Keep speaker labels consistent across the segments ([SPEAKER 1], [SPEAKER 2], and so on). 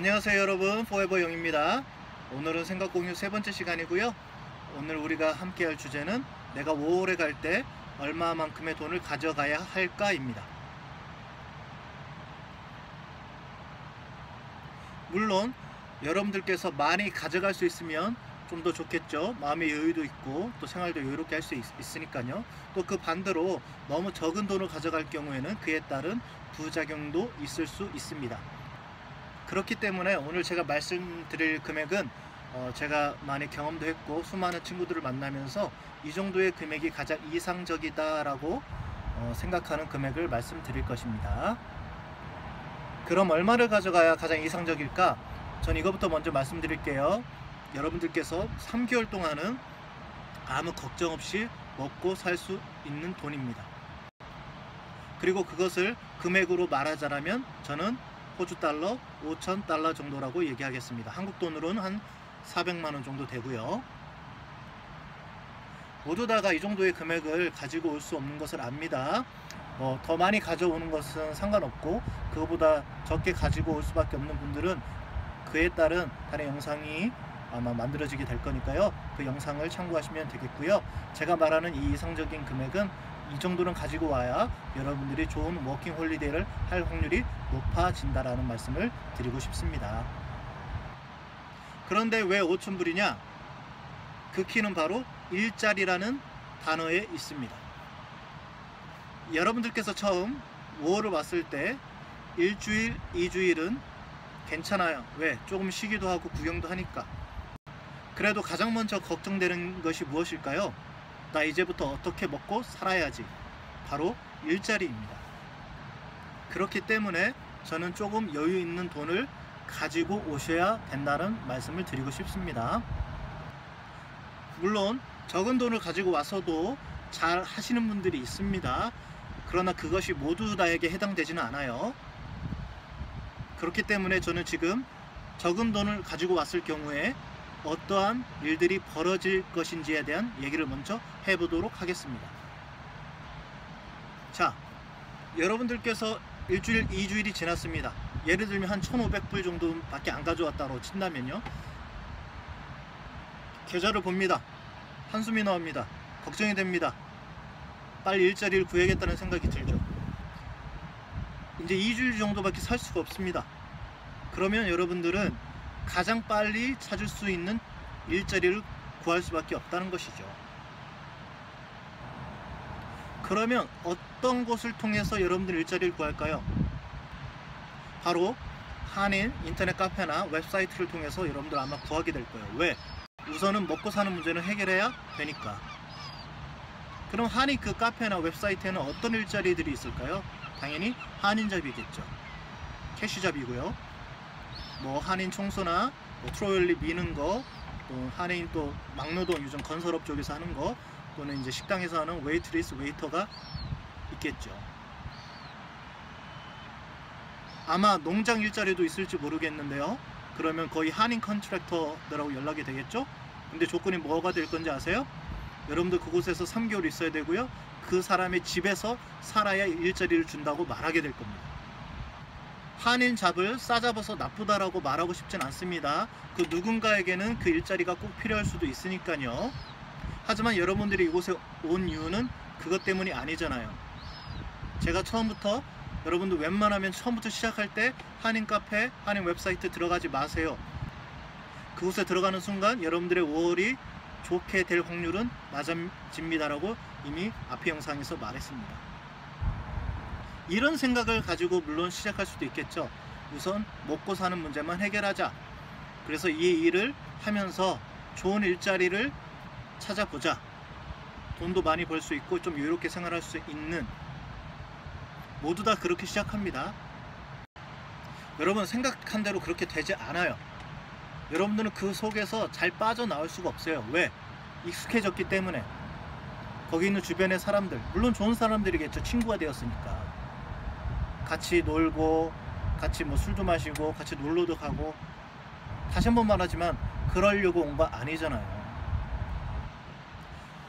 [SPEAKER 1] 안녕하세요 여러분, 포에버 영입니다. 오늘은 생각 공유 세 번째 시간이고요. 오늘 우리가 함께 할 주제는 내가 5월에 갈 때 얼마만큼의 돈을 가져가야 할까 입니다. 물론 여러분들께서 많이 가져갈 수 있으면 좀 더 좋겠죠. 마음의 여유도 있고 또 생활도 여유롭게 할 수 있으니까요. 또 그 반대로 너무 적은 돈을 가져갈 경우에는 그에 따른 부작용도 있을 수 있습니다. 그렇기 때문에 오늘 제가 말씀드릴 금액은 제가 많이 경험도 했고 수많은 친구들을 만나면서 이 정도의 금액이 가장 이상적이다 라고 생각하는 금액을 말씀드릴 것입니다. 그럼 얼마를 가져가야 가장 이상적일까? 전 이거부터 먼저 말씀드릴게요. 여러분들께서 3개월 동안은 아무 걱정 없이 먹고 살 수 있는 돈입니다. 그리고 그것을 금액으로 말하자면 저는 호주 달러 5,000달러 정도라고 얘기하겠습니다. 한국 돈으로는 한 400만원 정도 되고요. 모두 다가 이 정도의 금액을 가지고 올 수 없는 것을 압니다. 더 많이 가져오는 것은 상관없고 그거보다 적게 가지고 올 수밖에 없는 분들은 그에 따른 다른 영상이 아마 만들어지게 될 거니까요. 그 영상을 참고하시면 되겠고요. 제가 말하는 이 이상적인 금액은 이 정도는 가지고 와야 여러분들이 좋은 워킹 홀리데이를 할 확률이 높아진다라는 말씀을 드리고 싶습니다. 그런데 왜 5,000불이냐? 그 키는 바로 일자리라는 단어에 있습니다. 여러분들께서 처음 5월을 왔을 때 일주일, 2주일은 괜찮아요. 왜? 조금 쉬기도 하고 구경도 하니까. 그래도 가장 먼저 걱정되는 것이 무엇일까요? 나 이제부터 어떻게 먹고 살아야지. 바로 일자리입니다. 그렇기 때문에 저는 조금 여유 있는 돈을 가지고 오셔야 된다는 말씀을 드리고 싶습니다. 물론 적은 돈을 가지고 와서도 잘 하시는 분들이 있습니다. 그러나 그것이 모두 다에게 해당되지는 않아요. 그렇기 때문에 저는 지금 적은 돈을 가지고 왔을 경우에 어떠한 일들이 벌어질 것인지에 대한 얘기를 먼저 해보도록 하겠습니다. 자, 여러분들께서 일주일, 2주일이 지났습니다. 예를 들면 한 1,500불 정도밖에 안 가져왔다고 친다면요. 계좌를 봅니다. 한숨이 나옵니다. 걱정이 됩니다. 빨리 일자리를 구해야겠다는 생각이 들죠. 이제 2주일 정도밖에 살 수가 없습니다. 그러면 여러분들은 가장 빨리 찾을 수 있는 일자리를 구할 수밖에 없다는 것이죠. 그러면 어떤 곳을 통해서 여러분들 일자리를 구할까요? 바로 한인 인터넷 카페나 웹사이트를 통해서 여러분들 아마 구하게 될 거예요. 왜? 우선은 먹고 사는 문제는 해결해야 되니까. 그럼 한인 그 카페나 웹사이트에는 어떤 일자리들이 있을까요? 당연히 한인잡이겠죠. 캐시잡이고요. 한인 청소나 트로일리 미는 거, 또 한인 또 막노동 요즘 건설업 쪽에서 하는 거, 또는 이제 식당에서 하는 웨이트리스, 웨이터가 있겠죠. 아마 농장 일자리도 있을지 모르겠는데요. 그러면 거의 한인 컨트랙터들하고 연락이 되겠죠. 근데 조건이 뭐가 될 건지 아세요? 여러분들 그곳에서 3개월 있어야 되고요. 그 사람의 집에서 살아야 일자리를 준다고 말하게 될 겁니다. 한인 잡을 싸잡아서 나쁘다라고 말하고 싶진 않습니다. 그 누군가에게는 그 일자리가 꼭 필요할 수도 있으니까요. 하지만 여러분들이 이곳에 온 이유는 그것 때문이 아니잖아요. 제가 처음부터 여러분들 웬만하면 처음부터 시작할 때 한인 카페, 한인 웹사이트 들어가지 마세요. 그곳에 들어가는 순간 여러분들의 5월이 좋게 될 확률은 낮아집니다라고 이미 앞의 영상에서 말했습니다. 이런 생각을 가지고 물론 시작할 수도 있겠죠. 우선 먹고 사는 문제만 해결하자. 그래서 이 일을 하면서 좋은 일자리를 찾아보자. 돈도 많이 벌 수 있고 좀 여유롭게 생활할 수 있는, 모두 다 그렇게 시작합니다. 여러분 생각한 대로 그렇게 되지 않아요. 여러분들은 그 속에서 잘 빠져나올 수가 없어요. 왜? 익숙해졌기 때문에. 거기 있는 주변의 사람들, 물론 좋은 사람들이겠죠. 친구가 되었으니까. 같이 놀고 같이 술도 마시고 같이 놀러도 가고, 다시 한번 말하지만 그러려고 온 거 아니잖아요.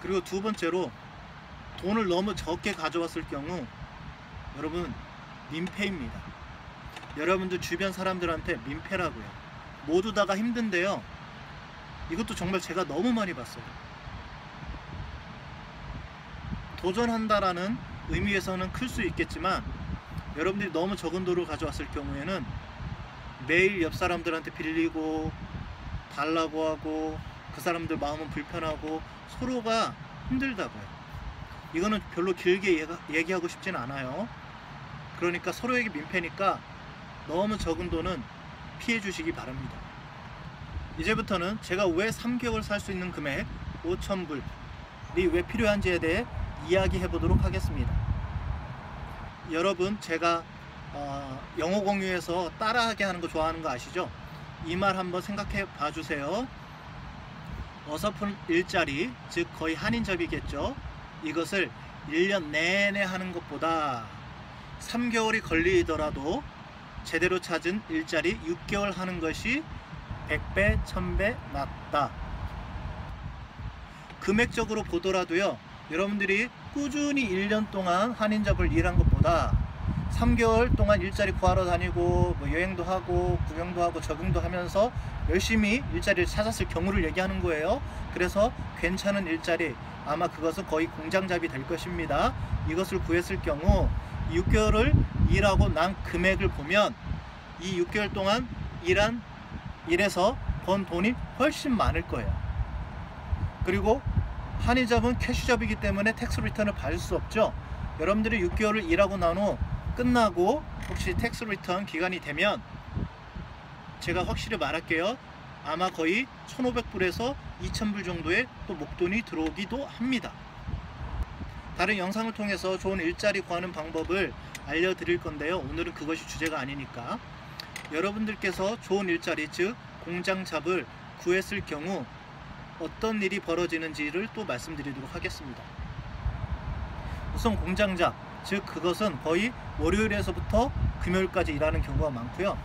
[SPEAKER 1] 그리고 두 번째로 돈을 너무 적게 가져왔을 경우 여러분 민폐입니다. 여러분들 주변 사람들한테 민폐라고요. 모두 다가 힘든데요. 이것도 정말 제가 너무 많이 봤어요. 도전한다라는 의미에서는 클 수 있겠지만 여러분들이 너무 적은 돈을 가져왔을 경우에는 매일 옆 사람들한테 빌리고 달라고 하고 그 사람들 마음은 불편하고 서로가 힘들다고요. 이거는 별로 길게 얘기하고 싶진 않아요. 그러니까 서로에게 민폐니까 너무 적은 돈은 피해 주시기 바랍니다. 이제부터는 제가 왜 3개월 살 수 있는 금액 5,000불이 왜 필요한지에 대해 이야기해 보도록 하겠습니다. 여러분, 제가 영어 공유에서 따라하게 하는 거 좋아하는 거 아시죠? 이 말 한번 생각해 봐 주세요. 어설픈 일자리, 즉 거의 한인잡이겠죠. 이것을 1년 내내 하는 것보다 3개월이 걸리더라도 제대로 찾은 일자리 6개월 하는 것이 100배, 1000배 낫다. 금액적으로 보더라도요, 여러분들이 꾸준히 1년 동안 한인잡을 일한 것보다 3개월 동안 일자리 구하러 다니고 뭐 여행도 하고 구경도 하고 적응도 하면서 열심히 일자리를 찾았을 경우를 얘기하는 거예요. 그래서 괜찮은 일자리, 아마 그것은 거의 공장잡이 될 것입니다. 이것을 구했을 경우 6개월을 일하고 난 금액을 보면 이 6개월 동안 일해서 번 돈이 훨씬 많을 거예요. 그리고 한인잡은 캐시잡이기 때문에 텍스 리턴을 받을 수 없죠. 여러분들이 6개월을 일하고 난 후 끝나고 혹시 텍스 리턴 기간이 되면 제가 확실히 말할게요. 아마 거의 1,500불에서 2,000불 정도의 또 목돈이 들어오기도 합니다. 다른 영상을 통해서 좋은 일자리 구하는 방법을 알려드릴 건데요. 오늘은 그것이 주제가 아니니까 여러분들께서 좋은 일자리, 즉 공장잡을 구했을 경우 어떤 일이 벌어지는지를 또 말씀드리도록 하겠습니다. 우선 공장잡, 즉 그것은 거의 월요일에서부터 금요일까지 일하는 경우가 많고요.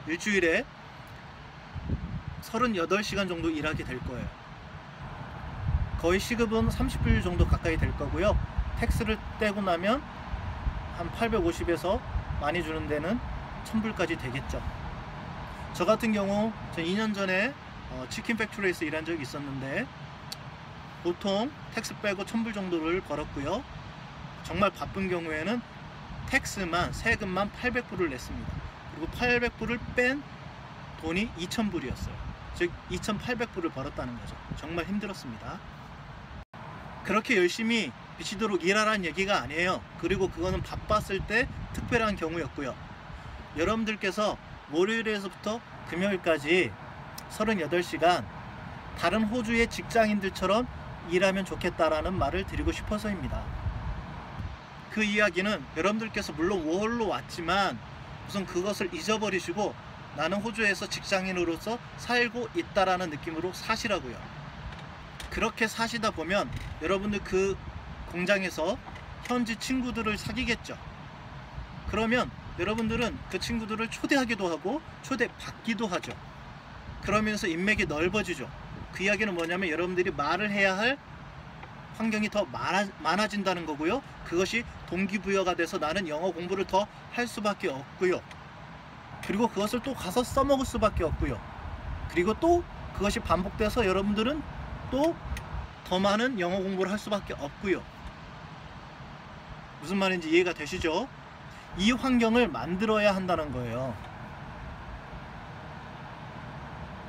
[SPEAKER 1] 일주일에 38시간 정도 일하게 될 거예요. 거의 시급은 30불 정도 가까이 될 거고요. 텍스를 떼고 나면 한 850에서 많이 주는 데는 1000불까지 되겠죠. 저 같은 경우 2년 전에 치킨 팩토리에서 일한 적이 있었는데 보통 텍스 빼고 1000불 정도를 벌었고요. 정말 바쁜 경우에는 텍스만, 세금만 800불을 냈습니다. 그리고 800불을 뺀 돈이 2000불이었어요. 즉 2800불을 벌었다는 거죠. 정말 힘들었습니다. 그렇게 열심히 미치도록 일하라는 얘기가 아니에요. 그리고 그거는 바빴을 때 특별한 경우였고요. 여러분들께서 월요일에서부터 금요일까지 38시간 다른 호주의 직장인들처럼 일하면 좋겠다라는 말을 드리고 싶어서입니다. 그 이야기는 여러분들께서 물론 월로 왔지만 우선 그것을 잊어버리시고 나는 호주에서 직장인으로서 살고 있다라는 느낌으로 사시라고요. 그렇게 사시다 보면 여러분들 그 공장에서 현지 친구들을 사귀겠죠. 그러면 여러분들은 그 친구들을 초대하기도 하고 초대받기도 하죠. 그러면서 인맥이 넓어지죠. 그 이야기는 뭐냐면 여러분들이 말을 해야 할 환경이 더 많아진다는 거고요. 그것이 동기부여가 돼서 나는 영어 공부를 더 할 수밖에 없고요. 그리고 그것을 또 가서 써먹을 수밖에 없고요. 그리고 또 그것이 반복돼서 여러분들은 또 더 많은 영어 공부를 할 수밖에 없고요. 무슨 말인지 이해가 되시죠? 이 환경을 만들어야 한다는 거예요.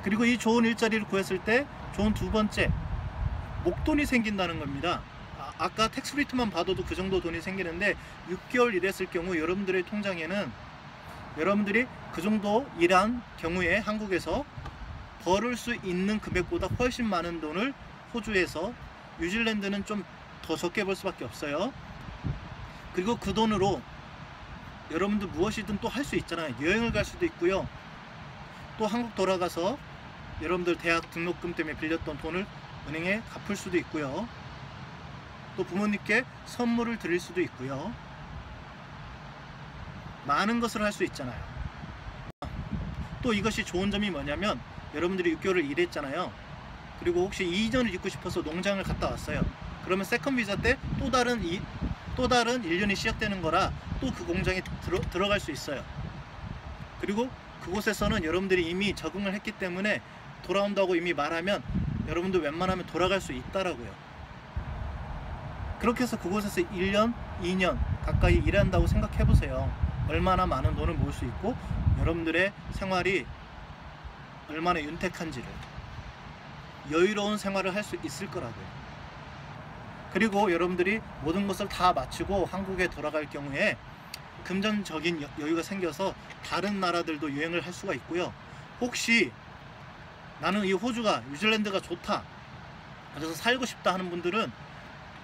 [SPEAKER 1] 그리고 이 좋은 일자리를 구했을 때 좋은 두 번째, 목돈이 생긴다는 겁니다. 아까 텍스 리턴만 받아도 그 정도 돈이 생기는데 6개월 일했을 경우 여러분들의 통장에는 여러분들이 그 정도 일한 경우에 한국에서 벌을 수 있는 금액보다 훨씬 많은 돈을 호주에서, 뉴질랜드는 좀 더 적게 벌 수밖에 없어요. 그리고 그 돈으로 여러분들 무엇이든 또 할 수 있잖아요. 여행을 갈 수도 있고요. 또 한국 돌아가서 여러분들 대학 등록금 때문에 빌렸던 돈을 은행에 갚을 수도 있고요. 또 부모님께 선물을 드릴 수도 있고요. 많은 것을 할 수 있잖아요. 또 이것이 좋은 점이 뭐냐면 여러분들이 6개월을 일했잖아요. 그리고 혹시 2년을 있고 싶어서 농장을 갔다 왔어요. 그러면 세컨 비자 때 또 다른 1년이 시작되는 거라 또 그 공장에 들어갈 수 있어요. 그리고 그곳에서는 여러분들이 이미 적응을 했기 때문에 돌아온다고 이미 말하면 여러분들 웬만하면 돌아갈 수 있다라고요. 그렇게 해서 그곳에서 1년, 2년 가까이 일한다고 생각해 보세요. 얼마나 많은 돈을 모을 수 있고 여러분들의 생활이 얼마나 윤택한지를, 여유로운 생활을 할 수 있을 거라고요. 그리고 여러분들이 모든 것을 다 마치고 한국에 돌아갈 경우에 금전적인 여유가 생겨서 다른 나라들도 여행을 할 수가 있고요. 혹시 나는 이 호주가, 뉴질랜드가 좋다, 그래서 살고 싶다 하는 분들은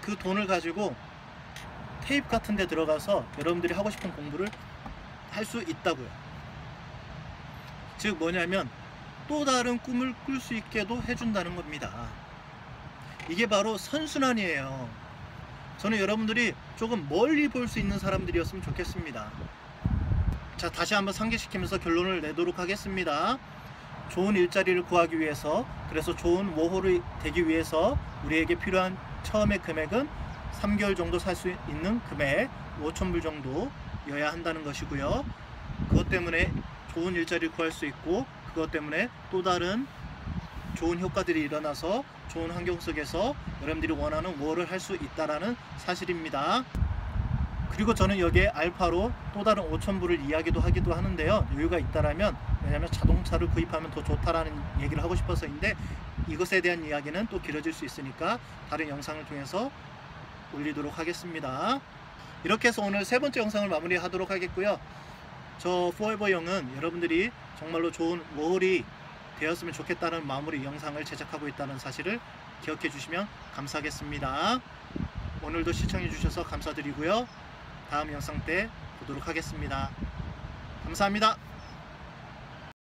[SPEAKER 1] 그 돈을 가지고 테이프 같은 데 들어가서 여러분들이 하고 싶은 공부를 할 수 있다고요. 즉 뭐냐면 또 다른 꿈을 꿀 수 있게도 해준다는 겁니다. 이게 바로 선순환이에요. 저는 여러분들이 조금 멀리 볼 수 있는 사람들이었으면 좋겠습니다. 자, 다시 한번 상기시키면서 결론을 내도록 하겠습니다. 좋은 일자리를 구하기 위해서, 그래서 좋은 워홀이 되기 위해서 우리에게 필요한 처음의 금액은 3개월 정도 살 수 있는 금액 5,000불 정도여야 한다는 것이고요. 그것 때문에 좋은 일자리를 구할 수 있고, 그것 때문에 또 다른 좋은 효과들이 일어나서 좋은 환경 속에서 여러분들이 원하는 월을 할 수 있다는 사실입니다. 그리고 저는 여기에 알파로 또 다른 5,000불을 이야기도 하기도 하는데요. 여유가 있다라면, 왜냐하면 자동차를 구입하면 더 좋다라는 얘기를 하고 싶어서인데, 이것에 대한 이야기는 또 길어질 수 있으니까 다른 영상을 통해서 올리도록 하겠습니다. 이렇게 해서 오늘 세 번째 영상을 마무리하도록 하겠고요. 저 포에버 영은 여러분들이 정말로 좋은 워홀이 되었으면 좋겠다는 마무리 영상을 제작하고 있다는 사실을 기억해 주시면 감사하겠습니다. 오늘도 시청해 주셔서 감사드리고요. 다음 영상 때 보도록 하겠습니다. 감사합니다.